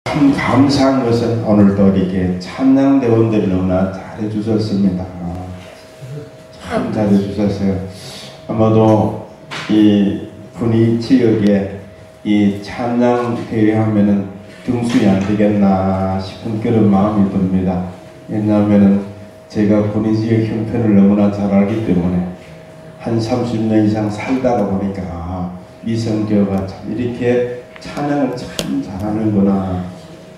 참 감사한 것은 오늘도 이렇게 찬양대원들이 너무나 잘해주셨습니다. 참 잘해주셨어요. 아마도 이 군위 지역에 이 찬양대회 하면은 등수이 안 되겠나 싶은 그런 마음이 듭니다. 왜냐하면은 제가 군위 지역 형편을 너무나 잘 알기 때문에 한 30년 이상 살다가 보니까 이성교가 참 이렇게 찬양을 참 잘하는구나.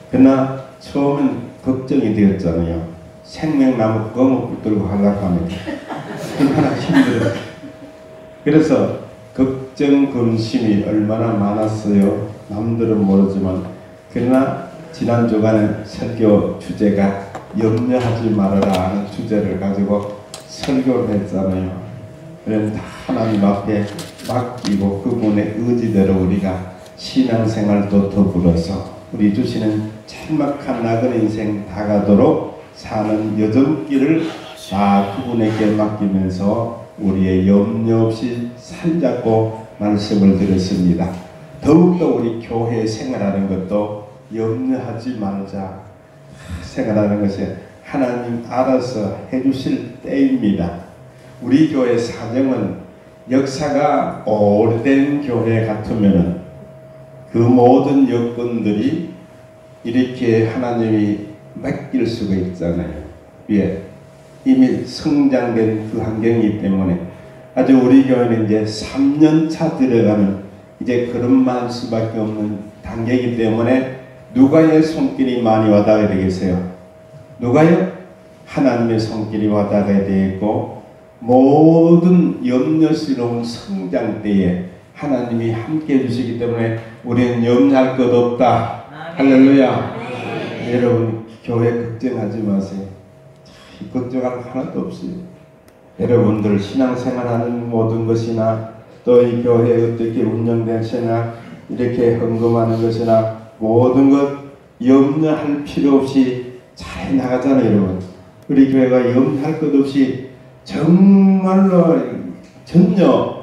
그러나 처음엔 걱정이 되었잖아요. 생명나무 껌을 붙들고 하려고 하면 얼마나 힘들어요. 그래서 걱정, 근심이 얼마나 많았어요. 남들은 모르지만. 그러나 지난 주간에 설교 주제가 염려하지 말아라 하는 주제를 가지고 설교를 했잖아요. 그래서 하나님 앞에 맡기고 그분의 의지대로 우리가 신앙생활도 더불어서 우리 주시는 짤막한 나그네 인생 다가도록 사는 여정길을 다 그분에게 맡기면서 우리의 염려 없이 살자고 말씀을 드렸습니다. 더욱더 우리 교회 생활하는 것도 염려하지 말자. 생활하는 것이 하나님 알아서 해주실 때입니다. 우리 교회 사정은 역사가 오래된 교회 같으면은 그 모든 여건들이 이렇게 하나님이 맡길 수가 있잖아요. 예. 이미 성장된 그 환경이기 때문에 아주 우리 교회는 이제 3년차 들어가는 이제 그런만 할 수밖에 없는 단계이기 때문에 누가의 손길이 많이 와닿아야 되겠어요? 누가요? 하나님의 손길이 와닿아야 되겠고 모든 염려스러운 성장 때에 하나님이 함께 해주시기 때문에 우리는 염려할 것 없다. 할렐루야. 여러분 교회 걱정하지 마세요. 걱정할 하나도 없어요. 여러분들 신앙생활하는 모든 것이나 또 이 교회 어떻게 운영되시나 이렇게 헌금하는 것이나 모든 것 염려할 필요 없이 잘 나가잖아요. 여러분 우리 교회가 염려할 것 없이 정말로 전혀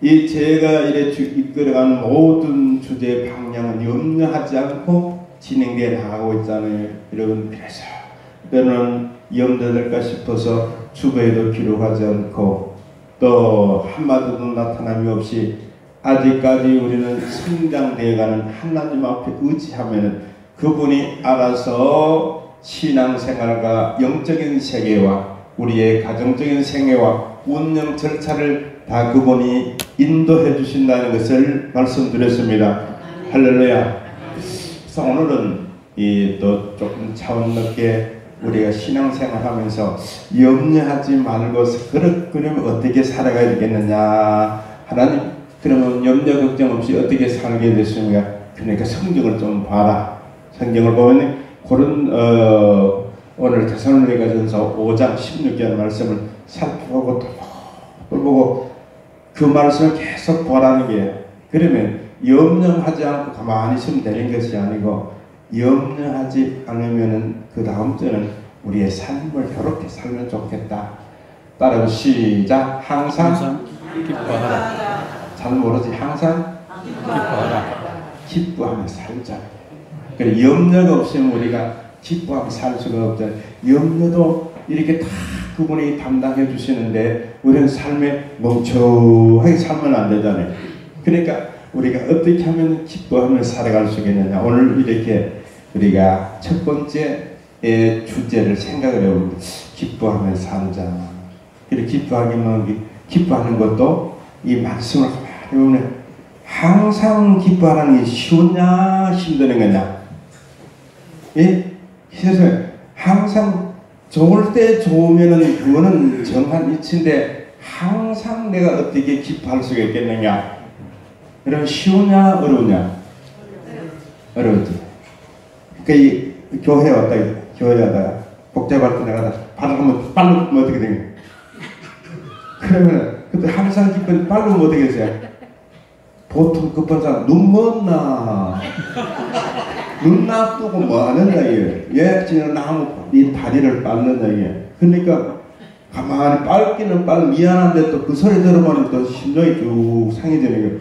이 제가 이래 이끌어가는 모든 주제 방향은 염려하지 않고 진행되어 나가고 있잖아요. 여러분 그래서 때는 염려될까 싶어서 주보에도 기록하지 않고 또 한마디도 나타남이 없이 아직까지 우리는 성장되어가는 하나님 앞에 의지하면 그분이 알아서 신앙생활과 영적인 세계와 우리의 가정적인 생애와 운영 절차를 다 그분이 인도해 주신다는 것을 말씀드렸습니다. 할렐루야. 그래서 오늘은 또 조금 차원 높게 우리가 신앙생활 하면서 염려하지 말고 그러면 어떻게 살아가야 되겠느냐. 하나님 그러면 염려 걱정 없이 어떻게 살게 됐습니까? 그러니까 성경을 좀 봐라. 성경을 보면 그런 오늘 데살로니가전서 5장 16절 말씀을 살펴보고 또 보고 그 말씀을 계속 보라는 게 그러면 염려하지 않고 가만히 있으면 되는 것이 아니고 염려하지 않으면은 그 다음 주는 우리의 삶을 이렇게 살면 좋겠다. 따라서 시작. 항상 기뻐하라. 잘 모르지. 항상 기뻐하라. 기뻐하며 살자. 그래 염려가 없으면 우리가 기뻐하며 살 수가 없잖아요. 염려도 이렇게 다 그분이 담당해 주시는데 우리는 삶에 멍청하게 살면 안 되잖아요. 그러니까 우리가 어떻게 하면 기뻐하며 살아갈 수 있겠느냐. 오늘 이렇게 우리가 첫 번째 주제를 생각을 해보면 기뻐하며 살자. 이렇게 기뻐하는 것도 이 말씀을 해보면 항상 기뻐하는 게 쉬우냐 힘드는 거냐. 예? 그래서 항상 좋을 때 좋으면은 그거는 정한 이치인데 항상 내가 어떻게 기뻐할 수가 있겠느냐. 그럼 쉬우냐 어려우냐? 어려우지. 그러니까 이 교회에 왔다 교회에 왔다가 복잡할 때 나가다 발로 하면 어떻게 되냐? 그러면 그때 항상 기쁜 발로 하면 어떻게 되세요? 보통 급한 사람 눈 먼나 눈 나쁘고 뭐 하느냐 얘 지금 나무 이 다리를 빻는다 이게. 그러니까 가만히 빻기는 미안한데 또 그 소리 들으면 또 심정이 쭉 상해지는 거예요.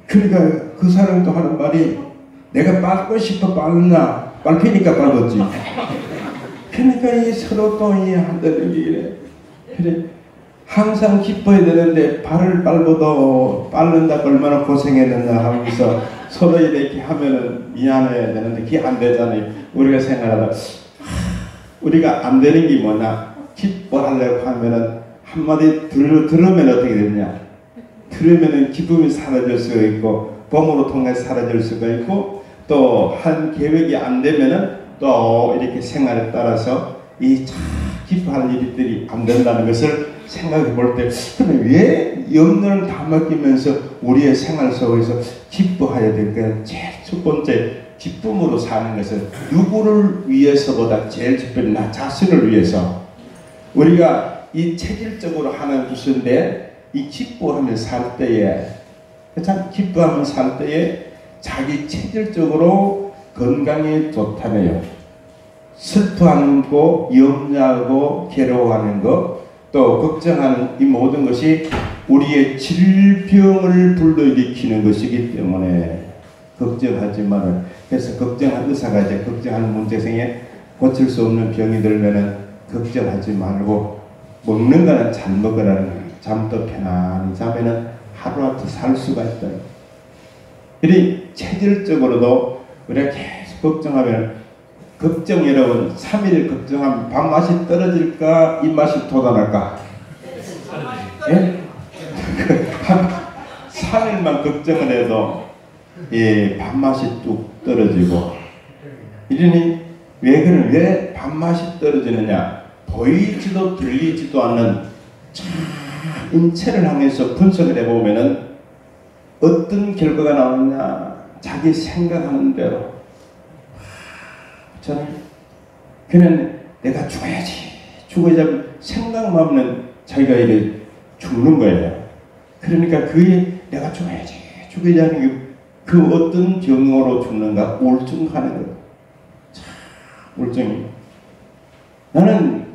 그러니까 그 사람이 또 하는 말이 내가 빨고 싶어 빨나 빨피니까 빨았지. 그러니까 이 서로 또 이 한다는 게 이래. 그래 항상 기뻐야 되는데 발을 빨고도 빨른다고 얼마나 고생했느냐 하면서 서로 이렇게 하면은 미안해야 되는데 그게 안 되잖아요. 우리가 생각하다 우리가 안 되는 게 뭐냐, 기뻐하려고 하면은 한마디 들으면 어떻게 되느냐, 들으면은 기쁨이 사라질 수가 있고 범으로 통해 사라질 수가 있고 또 한 계획이 안 되면은 또 이렇게 생활에 따라서 이 참 기뻐할 일들이 안 된다는 것을 생각해 볼 때, 그러면 왜 염려를 다 맡기면서 우리의 생활 속에서 기뻐해야 될까? 제일 첫 번째 기쁨으로 사는 것은 누구를 위해서보다 제일 특별히 나 자신을 위해서. 우리가 이 체질적으로 하는 것인데 이 기뻐하며 살 때에, 참 기뻐하며 살 때에 자기 체질적으로 건강에 좋다며요. 슬퍼하는 거, 염려하고 괴로워하는 거, 또 걱정하는 이 모든 것이 우리의 질병을 불러일으키는 것이기 때문에 걱정하지 말아요. 그래서 걱정한 의사가 이제 걱정하는 문제생에 고칠 수 없는 병이 들면은 걱정하지 말고 먹는 거는 잘 먹으라는 거예요. 잠도 편안히 자면은 하루 더 살 수가 있다. 이 체질적으로도 우리가 계속 걱정하면, 걱정 여러분 3일 걱정하면 밥맛이 떨어질까 입맛이 돋아날까? 예? 3일만 걱정을 해도 예, 밥맛이 뚝 떨어지고. 이러니 왜 밥맛이 떨어지느냐, 보이지도 들리지도 않는 인체를 향해서 분석을 해보면은 어떤 결과가 나오느냐, 자기 생각하는 대로. 저는 그냥 내가 죽어야지 생각만 하면 자기가 이래 죽는 거예요. 그러니까 그게 내가 죽어야지 하는 그 어떤 병으로 죽는가, 우울증하는 거예요. 우울증이. 나는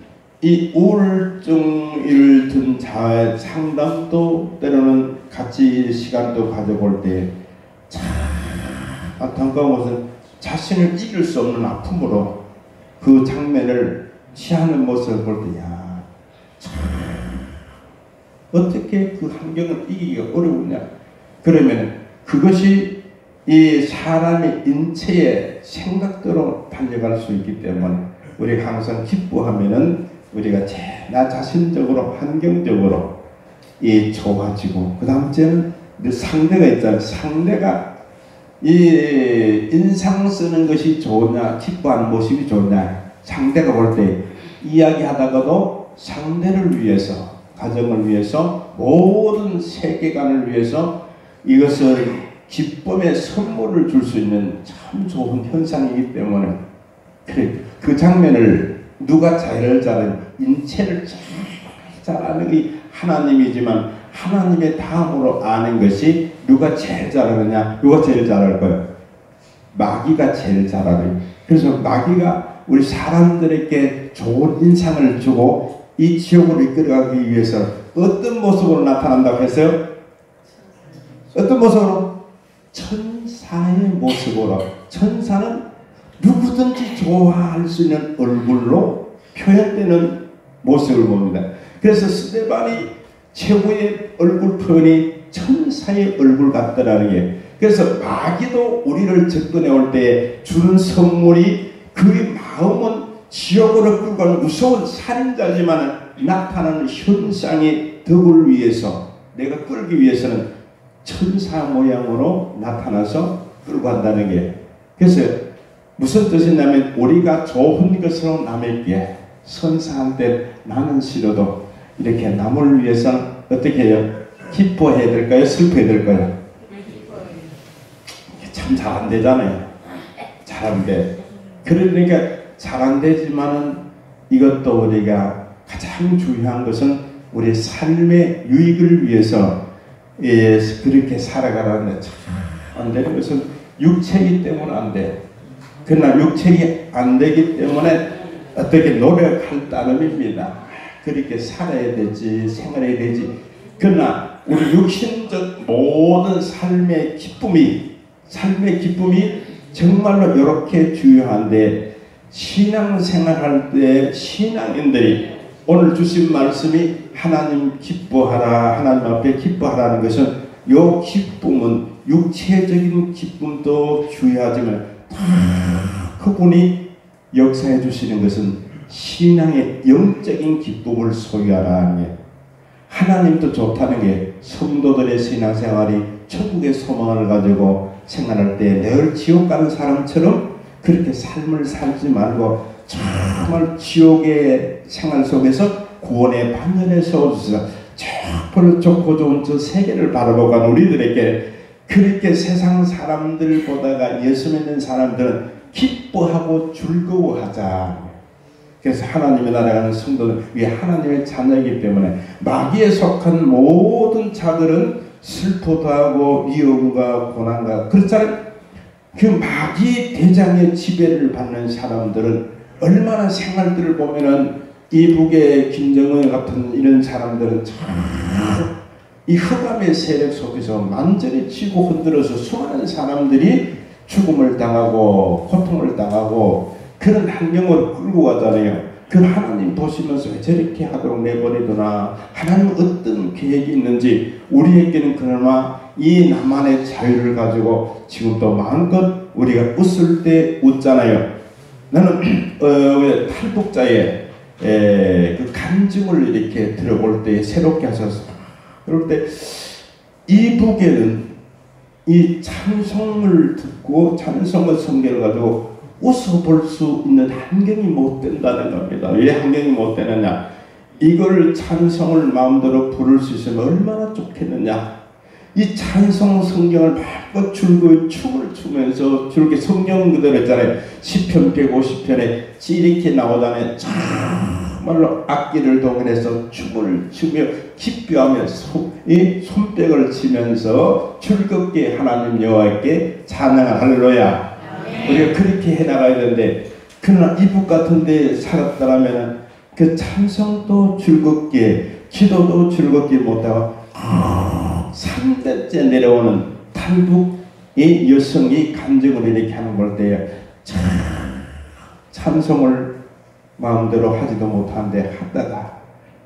이 우울증을 든 자의 상담도 때로는 같이 시간도 가져볼 때 참 안타까운 것은 자신을 이길 수 없는 아픔으로 그 장면을 취하는 모습을 볼 때, 야, 참 어떻게 그 환경을 이기기가 어려우냐. 그러면 그것이 이 사람의 인체의 생각대로 달려갈 수 있기 때문에 우리가 항상 기뻐하면은 우리가 나 자신적으로 환경적으로 이 좋아지고, 그 다음째는 상대가 있잖아요. 상대가 이 인상 쓰는 것이 좋으냐, 기뻐하는 모습이 좋으냐, 상대가 볼 때 이야기하다가도 상대를 위해서, 가정을 위해서, 모든 세계관을 위해서 이것을 기쁨의 선물을 줄 수 있는 참 좋은 현상이기 때문에, 그래, 그 장면을 누가 제일 잘하는, 인체를 잘 아는 게 하나님이지만 하나님의 다음으로 아는 것이 누가 제일 잘하느냐, 누가 제일 잘할 거예요? 마귀가 제일 잘하는. 그래서 마귀가 우리 사람들에게 좋은 인상을 주고 이 지옥으로 이끌어가기 위해서 어떤 모습으로 나타난다고 했어요? 어떤 모습으로? 천사의 모습으로. 천사는 누구든지 좋아할 수 있는 얼굴로 표현되는 모습을 봅니다. 그래서 스데반이 최고의 얼굴 표현이 천사의 얼굴 같다라는 게, 그래서 마귀도 우리를 접근해 올 때 주는 선물이, 그의 마음은 지옥으로 끌고 가는 무서운 살인자지만 나타나는 현상의 덕을 위해서, 내가 끌기 위해서는 천사 모양으로 나타나서 끌고 간다는 게, 그래서 무슨 뜻이냐면 우리가 좋은 것으로 남에게 선사한데 나는 싫어도 이렇게 남을 위해서는 어떻게 해요? 기뻐해야 될까요? 슬퍼해야 될까요? 참 잘 안 되잖아요. 잘 안 돼. 그러니까 잘 안 되지만은 이것도 우리가 가장 중요한 것은 우리 삶의 유익을 위해서 그렇게 살아가라는데, 참 안 되는 것은 육체이기 때문에 안 돼. 그러나 육체가 안 되기 때문에 어떻게 노력할 따름입니다. 그렇게 살아야 되지, 생활해야 되지. 그러나 우리 육신적 모든 삶의 기쁨이 정말로 이렇게 중요한데, 신앙생활할 때 신앙인들이 오늘 주신 말씀이 하나님 기뻐하라, 하나님 앞에 기뻐하라는 것은, 요 기쁨은 육체적인 기쁨도 중요하지만 그분이 역사해 주시는 것은 신앙의 영적인 기쁨을 소유하라는 게, 하나님도 좋다는 게, 성도들의 신앙생활이 천국의 소망을 가지고 생활할 때 늘 지옥 가는 사람처럼 그렇게 삶을 살지 말고 정말 지옥의 생활 속에서 구원의 반열에 세워주시라. 저 좋고 좋은 저 세계를 바라보고 간 우리들에게 그렇게 세상 사람들보다가 예수 믿는 사람들은 기뻐하고 즐거워하자. 그래서 하나님의 나라에 가는 성도는 위 하나님의 자녀이기 때문에 마귀에 속한 모든 자들은 슬퍼도 하고 미움과 고난과, 그렇잖아요. 그 마귀 대장의 지배를 받는 사람들은 얼마나 생활들을 보면은 이북의 김정은 같은 이런 사람들은 참 이 흑암의 세력 속에서 완전히 치고 흔들어서 수많은 사람들이 죽음을 당하고 고통을 당하고 그런 환경으로 끌고 가잖아요. 그 하나님 보시면서 왜 저렇게 하도록 내버리더나, 하나님 어떤 계획이 있는지. 우리에게는 그나마 이 나만의 자유를 가지고 지금도 마음껏 우리가 웃을 때 웃잖아요. 나는 탈북자의 그 간증을 이렇게 들어볼 때 새롭게 하셔서, 그럴 때 이북에는 이 찬송을 듣고 찬송의 성경을 가지고 웃어볼 수 있는 환경이 못 된다는 겁니다. 왜 환경이 못 되느냐? 이걸 찬송을 마음대로 부를 수 있으면 얼마나 좋겠느냐? 이 찬송 성경을 마음껏 즐거이 춤을 추면서, 저렇게 성경 그대로 했잖아요. 시편 150편에 이렇게 나오잖아요. 정말로 악기를 동원해서 춤을 추며 기뻐하며 이 손뼉을 치면서 즐겁게 하나님 여호와께 찬양을 할렐루야. 우리가 그렇게 해나가야 되는데, 그러나 이북 같은 데 살았다면 그 찬송도 즐겁게 기도도 즐겁게 못하고 3대째 내려오는 탈북의 여성이 간증을 이렇게 하는 걸 때 찬송을 마음대로 하지도 못하는데 하다가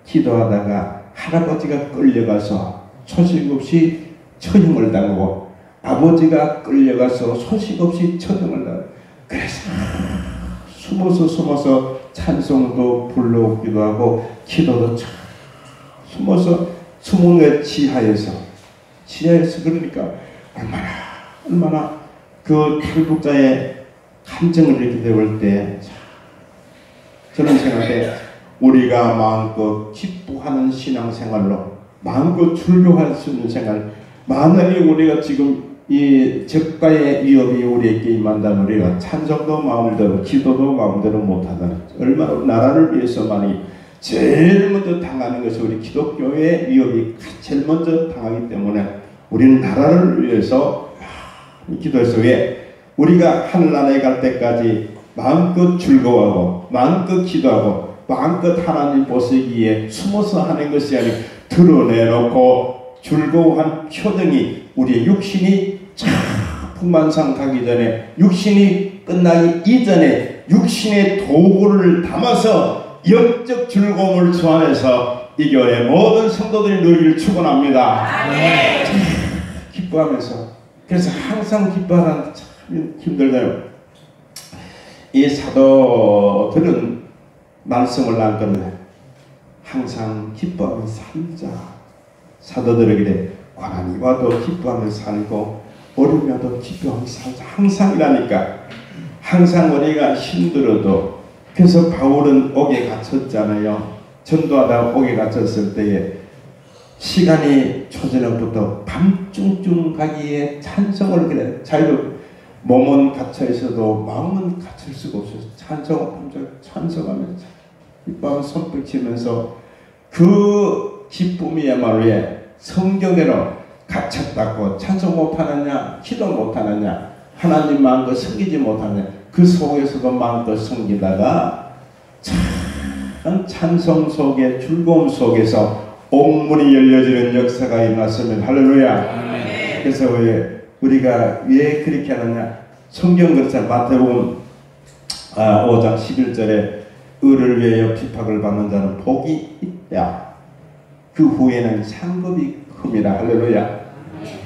기도하다가 할아버지가 끌려가서 소식 없이 처형을 당하고, 아버지가 끌려가서 소식 없이 처형을 당하고, 그래서 숨어서 찬송도 불러오기도 하고 기도도 숨어서 수문의 지하에서 그러니까 얼마나 그 탈북자의 감정을 이렇게 배울 때 저는 생각해, 우리가 마음껏 기뻐하는 신앙생활로 마음껏 즐거워할 수 있는 생활, 만약에 우리가 지금 이 적가의 위협이 우리에게 임한다면 우리가 찬송도 마음대로 기도도 마음대로 못하다는, 얼마나 나라를 위해서만이 제일 먼저 당하는 것이 우리 기독교의 위협이 제일 먼저 당하기 때문에 우리는 나라를 위해서 기도해서, 왜 우리가 하늘나라에 갈 때까지 마음껏 즐거워하고 마음껏 기도하고 마음껏 하나님 보시기에 숨어서 하는 것이 아니고 드러내놓고 즐거워한 표정이, 우리의 육신이 풍만상 가기 전에, 육신이 끝나기 이전에 육신의 도구를 담아서 영적 즐거움을 소환해서 이 교회 모든 성도들이 누리기를 축원합니다. 기뻐하면서, 그래서 항상 기뻐하는 참 힘들어요. 이 사도들은 말씀을 남겼는데 항상 기뻐하며 살자. 사도들에게 고난이 와도 기뻐하며 살고 어려움이 와도 기뻐하며 살자. 항상이라니까. 항상 우리가 힘들어도. 그래서 바울은 옥에 갇혔잖아요. 전도하다 옥에 갇혔을 때에 시간이 초저녁부터 밤중중 가기에 찬송을 그래. 자유로 몸은 갇혀 있어도 마음은 갇힐 수가 없어요. 찬송하면서 기뻐하며 손뼉 치면서 그 기쁨이야말로 성경대로 갇혔다고 찬송 못하느냐, 기도 못하느냐, 하나님 마음껏 섬기지 못하느냐, 그 속에서도 마음껏 섬기다가 참 찬송 속에 즐거움 속에서 옥문이 열려지는 역사가 일어났으면 할렐루야. 그래서 왜 우리가 왜 그렇게 하느냐, 성경 그렇잖아요. 마태복음 5장 11절에 의를 위하여 핍박을 받는 자는 복이 있다. 그 후에는 상급이 큽니다. 할렐루야.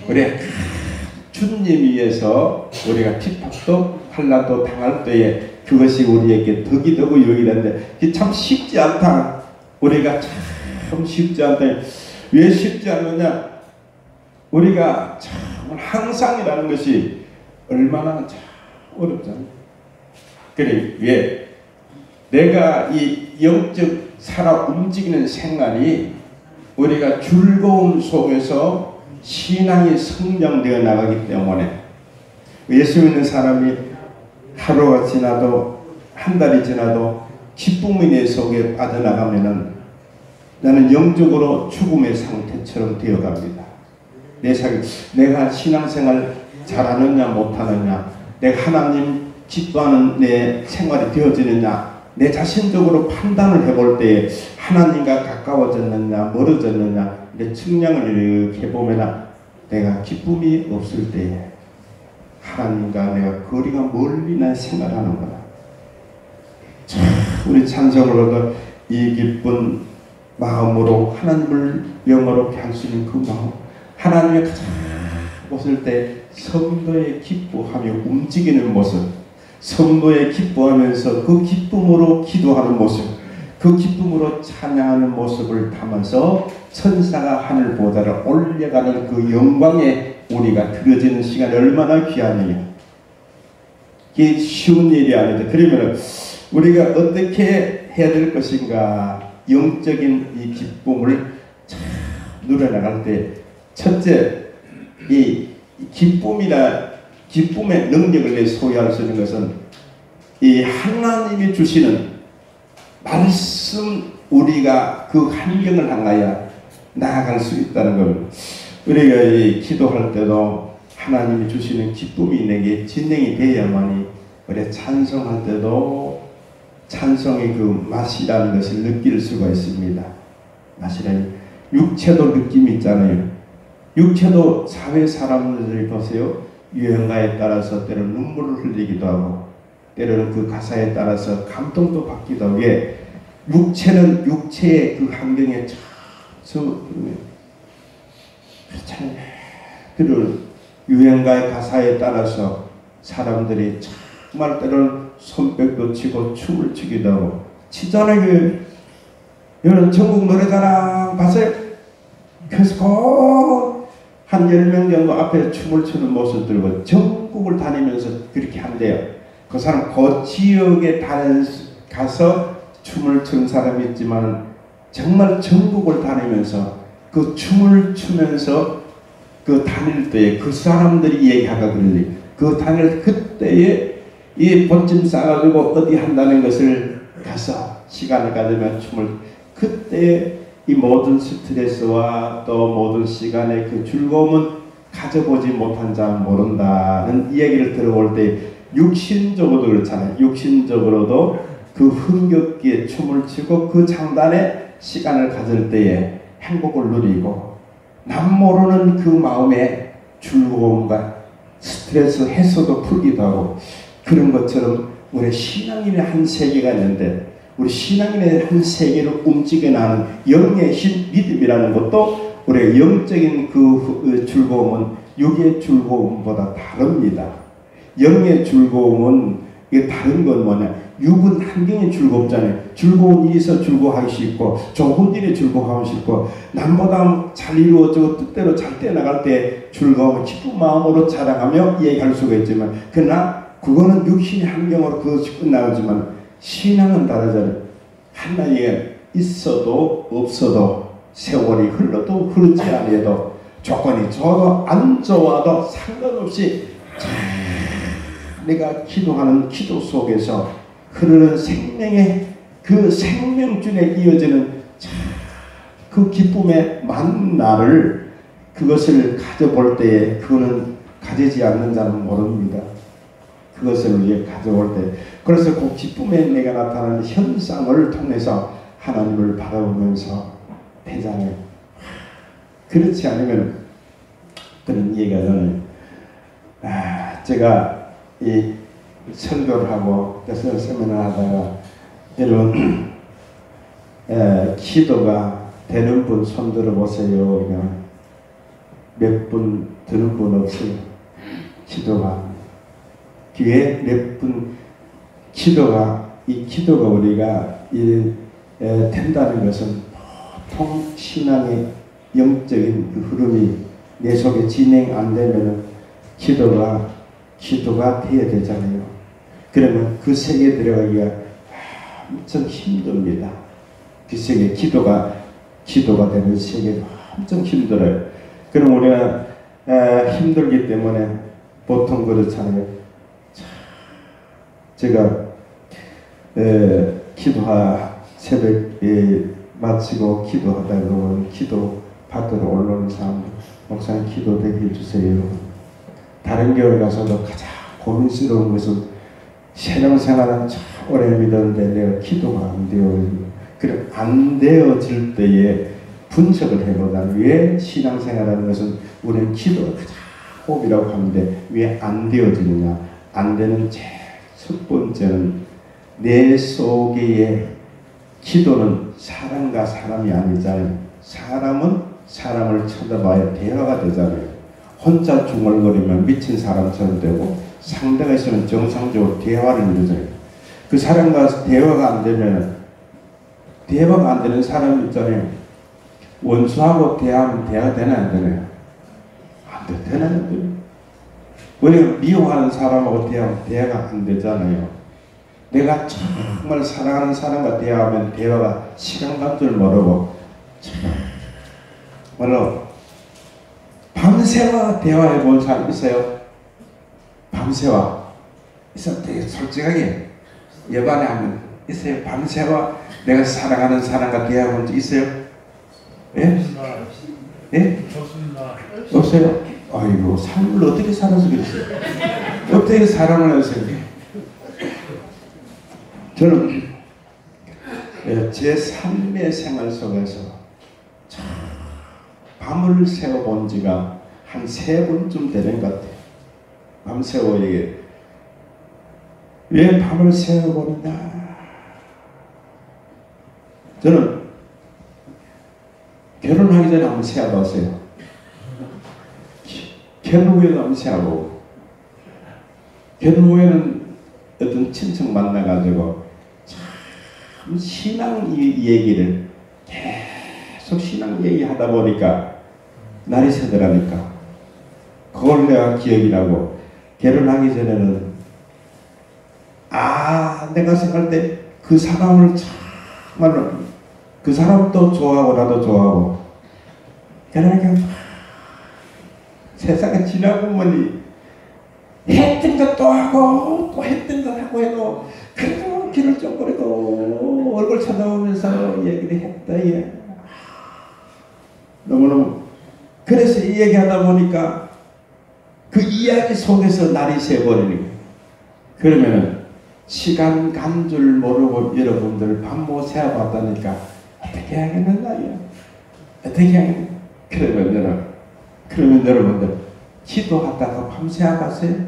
우리 주님 위해서 우리가 핍박도 환난도 당할 때에 그것이 우리에게 덕이 되고 유익이 되는데 이게 참 쉽지 않다. 우리가 참 쉽지 않다. 왜 쉽지 않느냐? 우리가 참 항상이라는 것이 얼마나 참 어렵잖아요. 그래 왜? 내가 이 영적 살아 움직이는 생활이 우리가 즐거움 속에서 신앙이 성장되어 나가기 때문에 예수 믿는 사람이 하루가 지나도 한 달이 지나도 기쁨의 내 속에 빠져나가면은 나는 영적으로 죽음의 상태처럼 되어갑니다. 내가 신앙생활 잘하느냐 못하느냐, 내가 하나님 기뻐하는 내 생활이 되어지느냐, 내 자신적으로 판단을 해볼 때 하나님과 가까워졌느냐 멀어졌느냐 내 측량을 이렇게 해보면 내가 기쁨이 없을 때에 하나님과 내가 거리가 멀리 난 생활하는 거다. 참 우리 찬송으로도 이 기쁜 마음으로 하나님을 영화롭게 할 수 있는 그 마음, 하나님의 가장 웃을 때 성도의 기뻐하며 움직이는 모습, 성도의 기뻐하면서 그 기쁨으로 기도하는 모습, 그 기쁨으로 찬양하는 모습을 담아서 천사가 하늘 보좌를 올려가는 그 영광에 우리가 들어지는 시간이 얼마나 귀하느냐. 이게 쉬운 일이 아니다. 그러면 우리가 어떻게 해야 될 것인가? 영적인 이 기쁨을 누려나갈 때 첫째, 이 기쁨의 능력을 소유할 수 있는 것은 이 하나님이 주시는 말씀, 우리가 그 환경을 향하여 나아갈 수 있다는 겁니다. 우리가 이 기도할 때도 하나님이 주시는 기쁨이 내게 진행이 되어야만이 우리가 찬송할 때도 찬송의 그 맛이라는 것을 느낄 수가 있습니다. 맛이라니 육체도 느낌이 있잖아요. 육체도 사회 사람들이 보세요. 유행가에 따라서 때로는 눈물을 흘리기도 하고 때로는 그 가사에 따라서 감동도 받기도 하고 육체는 육체의 그 환경에 그렇잖아요. 때로는 유행가의 가사에 따라서 사람들이 정말 때로는 손뼉도 치고 춤을 추기도 하고 치잖아요. 여러분 전국 노래자랑 봤어요? 그래서 꼭 한 10명 정도 앞에 춤을 추는 모습 들고 전국을 다니면서 그렇게 한대요. 그 사람 그 지역에 가서 춤을 추는 사람이 있지만 정말 전국을 다니면서 그 춤을 추면서 그 다닐 때에 그 사람들이 얘기하가 그러지. 그 다닐 그때에 이 본침 싸가지고 어디 한다는 것을 가서 시간을 가지면 춤을 그때 이 모든 스트레스와 또 모든 시간의 그 즐거움은 가져보지 못한 자 모른다는 이야기를 들어볼 때 육신적으로도 그렇잖아요. 육신적으로도 그 흥겹게 춤을 추고 그 장단에 시간을 가질 때에 행복을 누리고 남 모르는 그 마음의 즐거움과 스트레스 해소도 풀기도 하고 그런 것처럼 우리 신앙인의 한 세계가 있는데 우리 신앙인의 한 세계를 움직여나가는 영의 힘, 믿음이라는 것도 우리의 영적인 그 즐거움은 육의 즐거움보다 다릅니다. 영의 즐거움은 이게 다른 건 뭐냐? 육은 환경이 즐겁잖아요. 즐거운 일에서 즐거워하기 쉽고 좋은 일에 즐거워하기 쉽고 남보다 잘 이루어지고 뜻대로 잘 떼나갈 때 즐거움을 기쁜 마음으로 자랑하며 얘기할 수가 있지만 그러나 그거는 육신의 환경으로 그것이 끝나지만 신앙은 다르잖아요. 하나님에 있어도 없어도 세월이 흘러도 흐르지 않아도 조건이 좋아도 안 좋아도 상관없이 내가 기도하는 기도 속에서 흐르는 생명의 그 생명줄에 이어지는 그 기쁨의 만나를 그것을 가져볼 때에 그거는 가지지 않는 자는 모릅니다. 그것을 우리가 가져올 때 그래서 그 기쁨에 내가 나타나는 현상을 통해서 하나님을 바라보면서 되잖아요. 그렇지 않으면 그런 얘기가 저는 제가 이 설교를 하고 그래서 세미나 하다가 이런 기도가 되는 분 손 들어보세요. 몇 분 드는 분 없어요. 기도가 기회 몇 분 기도가 이 기도가 우리가 된다는 것은 보통 신앙의 영적인 그 흐름이 내 속에 진행 안 되면 기도가 돼야 되잖아요. 그러면 그 세계에 들어가기가 엄청 힘듭니다. 그 세계 기도가 되는 세계가 엄청 힘들어요. 그럼 우리가 힘들기 때문에 보통 그렇잖아요. 제가 새벽에 마치고 기도하다 보면 기도 받으러 올라오는 사람들 목사님 기도되게 해주세요. 다른 교회 가서도 가장 고민스러운 것은 신앙생활은 참 오래 믿었는데 내가 기도가 안 되어요. 그럼 안 되어질 때에 분석을 해보자면 왜 신앙생활하는 것은 우리는 기도가 가장 호흡이라고 하는데 왜 안 되어지느냐. 안 되는 제일 첫 번째는 내 속에 기도는 사람과 사람이 아니잖아요. 사람은 사람을 쳐다봐야 대화가 되잖아요. 혼자 중얼거리면 미친 사람처럼 되고 상대가 있으면 정상적으로 대화를 이루잖아요. 그 사람과 대화가 안 되면 대화가 안 되는 사람 있잖아요. 원수하고 대화하면 대화가 되나 안 되나요? 안 돼. 되나 안 돼요? 우리가 미워하는 사람하고 대화하면 대화가 안 되잖아요. 내가 정말 사랑하는 사람과 대화하면 대화가 시간 간 줄 모르고 정말로 밤새와 대화해 본 사람 있어요? 밤새와 있어 되게 솔직하게 여반에 하면 있어요? 밤새와 내가 사랑하는 사람과 대화해 본 적 있어요? 예? 예? 없어요? 아이고 삶을 어떻게 살아서 그랬어요? 어떻게 사랑을 해서 저는 제 삶의 생활 속에서 밤을 새워본 지가 한 3번쯤 되는 것 같아요. 밤새워 이게 왜 밤을 새워보느냐. 저는 결혼하기 전에 한번 새워봤어요. 결혼 후에도 한번 새워보고 결혼 후에는 어떤 친척 만나가지고 참 신앙 얘기를 계속 신앙 얘기하다 보니까 날이 새더라니까. 그걸 내가 기억이 나고 결혼하기 전에는 내가 생각할 때 그 사람을 정말로 그 사람도 좋아하고 나도 좋아하고 그러니까 세상에 지나보면 했던 것도 하고 또 했던 것 하고 해도 그래도 길을 쫑그리고 얼굴 쳐다보면서 얘기를 했다. 예. 너무너무 그래서 이 얘기하다 보니까 그 이야기 속에서 날이 새버리는 거예요. 그러면은 시간 간 줄 모르고 여러분들 밤 못 새워봤다니까 어떻게 하겠는가요? 어떻게 하겠는가? 그러면 여러분들 기도하다가 밤 새워봤어요?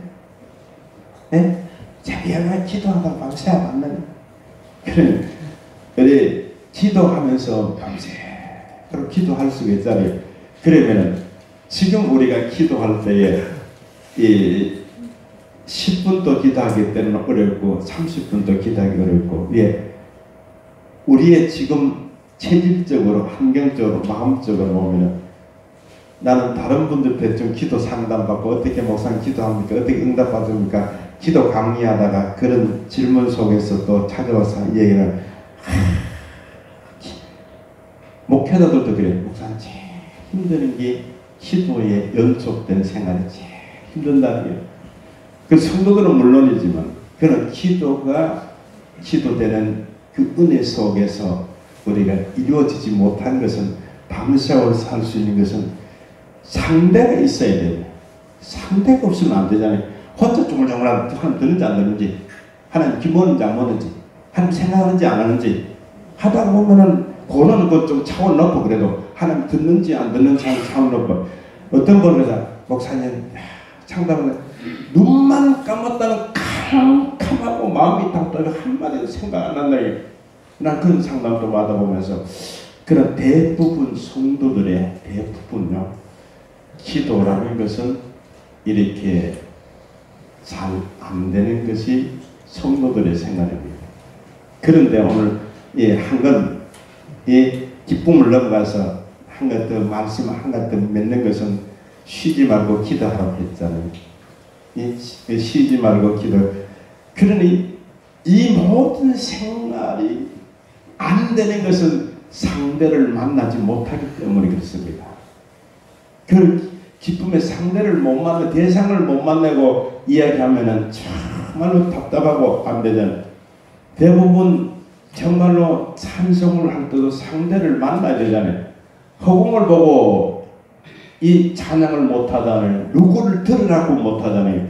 네? 자기가 기도하다가 밤 새워봤느냐? 그래 우리 기도하면서 밤새 그럼 기도할 수가 있잖아요. 그러면은 지금 우리가 기도할 때에 이 10분도 기도하기 때문에 어렵고 30분도 기도하기 어렵고 예. 우리의 지금 체질적으로 환경적으로 마음적으로 보면은 나는 다른 분들한테 좀 기도 상담받고 어떻게 목사님 기도합니까? 어떻게 응답받습니까? 기도 강의하다가 그런 질문 속에서 또 찾아와서 얘기를 목회자들도 그래. 목사님 제일 힘드는 게 기도에 연속된 생활이 제일 힘든다는 거예요. 그 성도들은 물론이지만 그런 기도가 기도되는 그 은혜 속에서 우리가 이루어지지 못한 것은 밤새워 살 수 있는 것은 상대가 있어야 돼요. 상대가 없으면 안 되잖아요. 혼자 중얼중얼하면 하나님 듣는지 안 듣는지 하나님 기모는지 안 모는지 하나님 생각하는지 안 하는지 하다 보면은 그거는 좀 차원 높고 그래도 하나님 듣는지 안 듣는지 하는 차원 높고 어떤 분은 목사님 창담을 눈만 감았다는 캄캄하고 마음이 답답해 한마디도 생각 안 난다. 난 그런 상담도 받아보면서 그런 대부분 성도들의 대부분요, 기도라는 것은 이렇게 잘 안 되는 것이 성도들의 생각입니다. 그런데 오늘 한건 기쁨을 넘어가서 한 것 더 말씀 한 것 더 맺는 것은 쉬지 말고 기도하라고 했잖아요. 쉬지 말고 기도. 그러니 이 모든 생활이 안 되는 것은 상대를 만나지 못하기 때문에 그렇습니다. 그 기쁨의 상대를 못 만나, 대상을 못 만나고 이야기하면은 정말로 답답하고 안 되잖아요. 대부분 정말로 찬송을 할 때도 상대를 만나야 되잖아요. 허공을 보고 이 찬양을 못하잖아요. 누구를 들으라고 못하잖아요.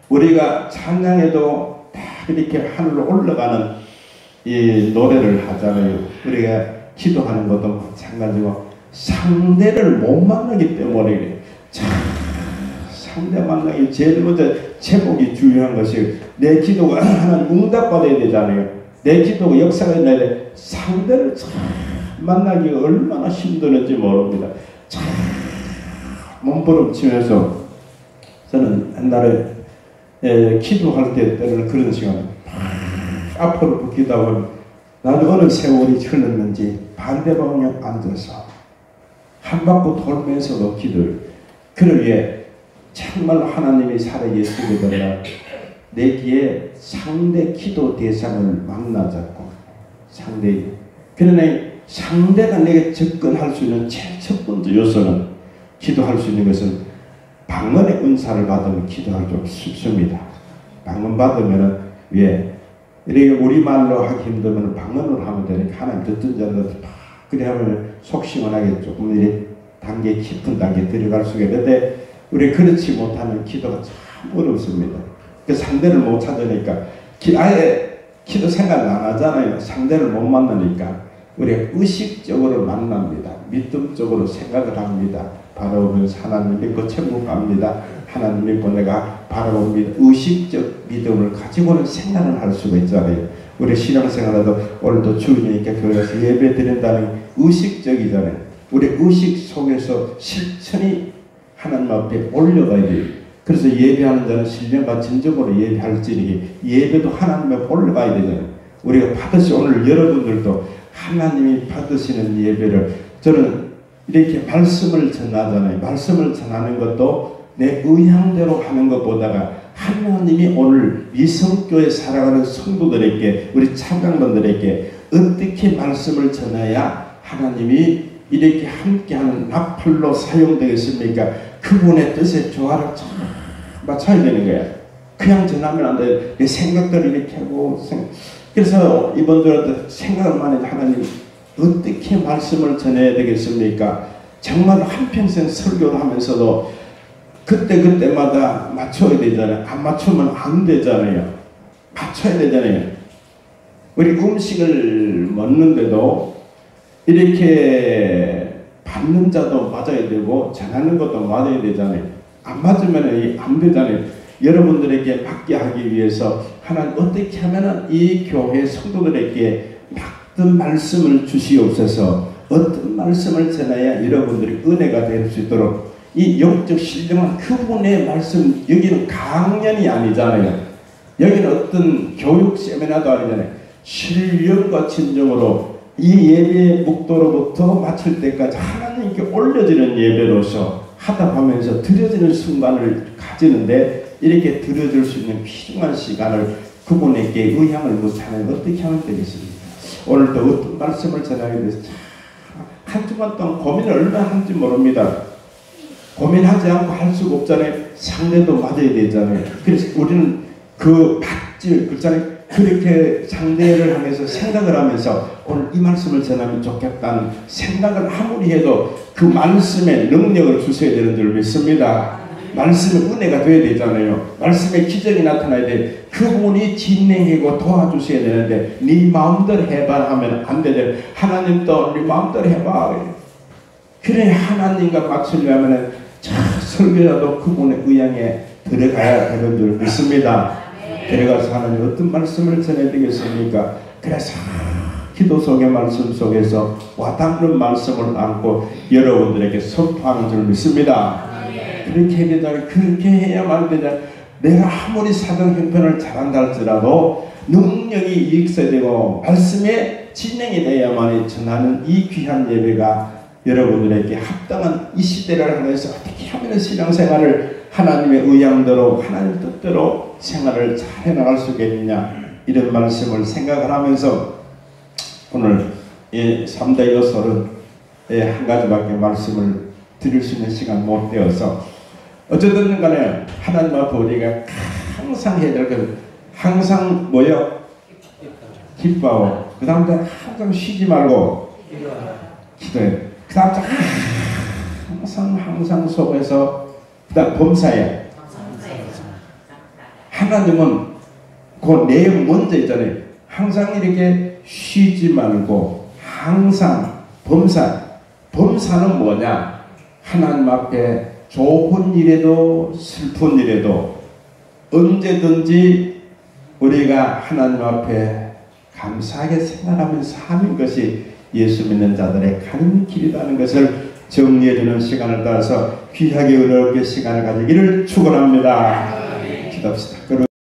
우리가 찬양에도 다 이렇게 하늘로 올라가는 이 노래를 하잖아요. 우리가 기도하는 것도 마찬가지고 상대를 못 만나기 때문에 그래요. 상대 만나기 제일 먼저 제목이 중요한 것이 내 기도가 하나님 응답받아야 되잖아요. 내 기도가 역사가 있어야 돼. 상대를 만나기가 얼마나 힘들었는지 모릅니다. 몸부림치면서 저는 옛날에 기도할 때 때는 그런 시간 앞으로 기도하면 나는 어느 세월이 흘렀는지 반대 방향 앉아서 한 바퀴 돌면서도 기도를 그러기에 정말 하나님이 살아계시거든요. 내 귀에 상대 기도 대상을 만나자고 상대 그러나 상대가 내게 접근할 수 있는 제일 첫 번째 요소는 기도할 수 있는 것은 방언의 은사를 받으면 기도하기 좀 쉽습니다. 방언 받으면은 왜 이렇게 우리말로 하기 힘들면 방언으로 하면 되니까 하나님 듣든 자든 그래 하면 속 시원하게 조금 이렇게 단계 깊은 단계 들어갈 수가 있는데 우리 그렇지 못하면 기도가 참 어렵습니다. 그 상대를 못 찾으니까 아예 기도 생각 안 하잖아요. 상대를 못 만나니까 우리가 의식적으로 만납니다. 믿음적으로 생각을 합니다. 바라보면서 하나님 믿고 천국 갑니다. 하나님 믿고 내가 바라봅니다. 의식적 믿음을 가지고는 생각을 할 수가 있잖아요. 우리 신앙생활에도 오늘도 주님께 교회에서 예배 드린다는 의식적이잖아요. 우리 의식 속에서 실천이 하나님 앞에 올려가야 돼요. 그래서 예배하는 자는 신령과 진정으로 예배할지니 예배도 하나님 앞에 올라가야 되잖아요. 우리가 오늘 여러분들도 하나님이 받으시는 예배를 저는 이렇게 말씀을 전하잖아요. 말씀을 전하는 것도 내 의향대로 하는 것보다가 하나님이 오늘 이성교회 살아가는 성도들에게 우리 참강분들에게 어떻게 말씀을 전해야 하나님이 이렇게 함께하는 나팔로 사용되겠습니까? 그분의 뜻에 조화를 맞춰야 되는 거야. 그냥 전하면 안 돼. 내 생각들을 이렇게 하고 그래서 이분들한테 생각을 많이 하나님 어떻게 말씀을 전해야 되겠습니까? 정말 한평생 설교를 하면서도 그때마다 맞춰야 되잖아요. 안 맞추면 안 되잖아요. 맞춰야 되잖아요. 우리 음식을 먹는데도 이렇게 받는 자도 맞아야 되고 전하는 것도 맞아야 되잖아요. 안 맞으면 안 되잖아요. 여러분들에게 맞게 하기 위해서 하나님 어떻게 하면 이 교회 성도들에게 맞는 말씀을 주시옵소서. 어떤 말씀을 전해야 여러분들이 은혜가 될 수 있도록 이 영적 신령한 그분의 말씀, 여기는 강연이 아니잖아요. 여기는 어떤 교육 세미나도 아니잖아요. 신령과 진정으로 이 예배 묵도로부터 마칠 때까지 하나님께 올려지는 예배로서 하다 보면서 드려지는 순간을 가지는데 이렇게 드려질 수 있는 필요한 시간을 그분에게 의향을 묻자면 어떻게 하면 되겠습니까? 오늘도 어떤 말씀을 전하게 돼서 한 주간 동안 고민을 얼마나 하는지 모릅니다. 고민하지 않고 할 수가 없잖아요. 상대도 맞아야 되잖아요. 그래서 우리는 그 받질 그렇잖아요. 그렇게 상대를 향해서 생각을 하면서 오늘 이 말씀을 전하면 좋겠다는 생각을 아무리 해도 그 말씀에 능력을 주셔야 되는 줄 믿습니다. 말씀의 은혜가 되어야 되잖아요. 말씀의 기적이 나타나야 돼. 그분이 진행하고 도와주셔야 되는데 네 마음대로 해봐 하면 안 되잖아요. 하나님도 네 마음대로 해봐. 그래 하나님과 맞추려면 설교자도 그분의 의향에 들어가야 되는 줄 믿습니다. 들어가서 하나님 어떤 말씀을 전해드리겠습니까? 그래서 기도 속의 말씀 속에서 와닿는 말씀을 안고 여러분들에게 선포하는 줄 믿습니다. 그렇게 해야 되잖아요. 그렇게 해야만 되잖아요. 내가 아무리 사정 형편을 잘한다 할지라도 능력이 익혀되고 말씀의 진행이 되어야만이 전하는 이 귀한 예배가 여러분들에게 합당한 이 시대를 하면서 어떻게 하면 신앙생활을 하나님의 의향대로 하나님 뜻대로 생활을 잘 해나갈 수 있겠느냐, 이런 말씀을 생각을 하면서 오늘 3대 요소는 한 가지밖에 말씀을 드릴 수 있는 시간 못 되어서, 어쨌든 간에 하나님 앞에 우리가 항상 해야 될 것, 항상 뭐요? 기뻐하고, 그 다음에 항상 쉬지 말고 기도해. 그 다음에 항상 속에서, 그 다음 범사에 하나님은 그 내용 먼저 있잖아요. 항상 이렇게 쉬지 말고 항상 범사는 뭐냐? 하나님 앞에 좋은 일에도 슬픈 일에도 언제든지 우리가 하나님 앞에 감사하게 생활하면서 하는 것이 예수 믿는 자들의 가는 길이라는 것을 정리해주는 시간을 따라서 귀하게 은혜롭게 시간을 가지기를 축원합니다. 기도합시다.